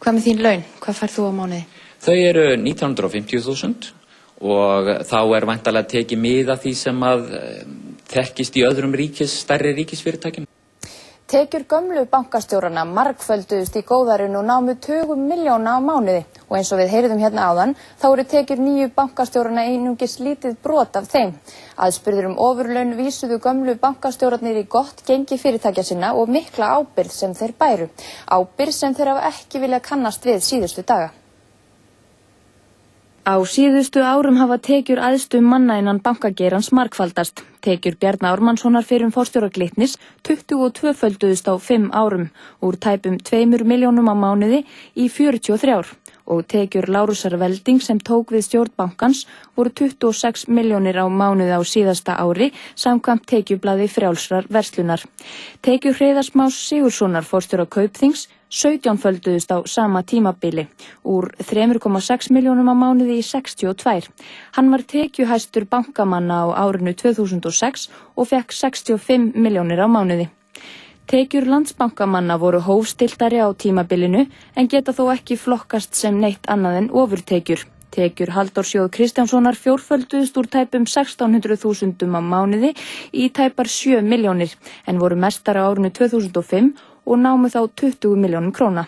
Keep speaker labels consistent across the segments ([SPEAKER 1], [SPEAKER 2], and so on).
[SPEAKER 1] Hvað með þín laun? Hvað færð þú á mánuði?
[SPEAKER 2] Þau eru 1950.000 og þá væntanlega tekið mið af því sem að þekkist í öðrum stærri ríkisfyrirtækjum.
[SPEAKER 1] Tekjur gömlu bankastjórana margfölduðust í góðærinu og námu tugum milljóna á mánuði og eins og við heyrðum hérna áðan þá eru tekjur nýju bankastjórana einungis lítið brot af þeim. Aðspurðir ofurlaun vísuðu gömlu bankastjórarnir í gott gengi fyrirtækja sinna og mikla ábyrgð sem þeir bæru. Ábyrgð sem þeir hafa ekki viljað kannast við síðustu daga. Á síðustu árum hafa tekjur æðstu manna innan bankageirans margfaldast. Tekjur Bjarna Ármannssonar fyrrum forstjóra Glitnis 22-földuðust á 5 árum, úr tæpum 2 milljónum á mánuði í 43 og tekjur Lárusar Velding sem tók við stjórn bankans voru 26 milljónir á mánuði á síðasta ári samkvæmt tekjublaði frjálsrar verslunar. Tekjur Hreiðars Más Sigurðssonar forstjóra Kaupþings 17-földuðust á sama tímabili, úr 3,6 milljónum á mánuði í 62. Hann var tekjuhæstur bankamanna á árinu 2006 og fekk 65 milljónir á mánuði. Tekjur Landsbankamanna voru hófstilltari á tímabilinu en geta þó ekki flokkast sem neitt annað en ofurtekjur. Tekjur Halldórs J. Kristjánssonar fjórfölduðust úr tæpum 1600.000 á mánuði í tæpar 7 milljónir en voru mestar á árinu 2005 og námu þá 20 milljónum króna.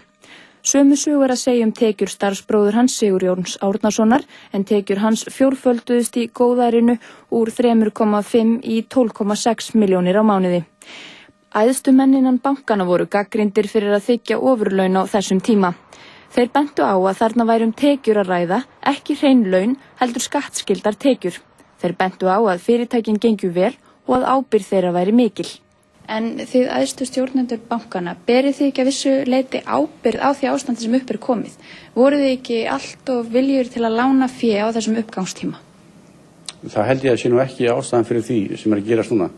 [SPEAKER 1] Sömu sögu að segja tekjur starfsbróður hans Sigurjóns Árnasonar en tekjur hans fjórfölduðust í góðærinu úr 3,5 í 12,6 milljónir á mánuði. Æðstu menn innan bankana voru gagnrýndir fyrir að þiggja ofurlaun á þessum tíma. Þeir bentu á að þarna væri tekjur að ræða, ekki hrein laun, heldur skattskyldar tekjur. Þeir bentu á að fyrirtækin gengju vel og að ábyrgð þeirra væri mikil. En þið æðstu stjórnendur bankana, berið þið ekki að vissu leyti ábyrgð á því ástandi sem upp komið? Voruð þið ekki allt of viljur til að lána fé á þessum uppgangstíma?
[SPEAKER 3] Það held ég að sé nú ekki ástæðan fyrir því sem að gerast núna.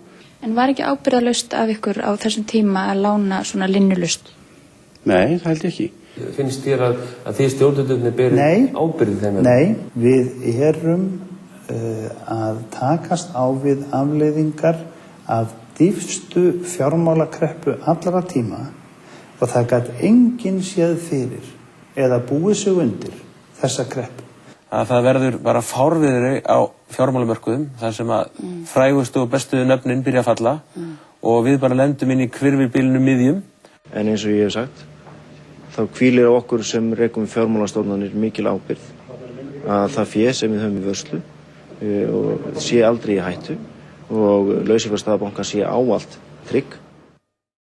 [SPEAKER 1] En var ekki ábyrgðarlaust af ykkur á þessum tíma að lána svona linnulaust?
[SPEAKER 3] Nei, það held ég ekki.
[SPEAKER 4] Finnst þér að þið stjórnendurnir berið ábyrgð þeim?
[SPEAKER 5] Nei, við erum að takast á við afleiðingar af dýpstu fjármálakreppu allra tíma og það gat enginn séð fyrir eða búið sig undir þessa kreppu.
[SPEAKER 4] Að það verður bara fárviðri á fjármálamörkuðum þar sem að frægustu og bestu nöfnin byrja að falla og við bara lendum inn í hvirfilbyljinu miðjum.
[SPEAKER 6] En eins og ég hef sagt, þá hvílir á okkur sem rekum fjármálastofnanir mikil ábyrgð að það fé sem við höfum í vörslu og sé aldrei í hættu og lausafjárstaðabanka sé ávallt trygg.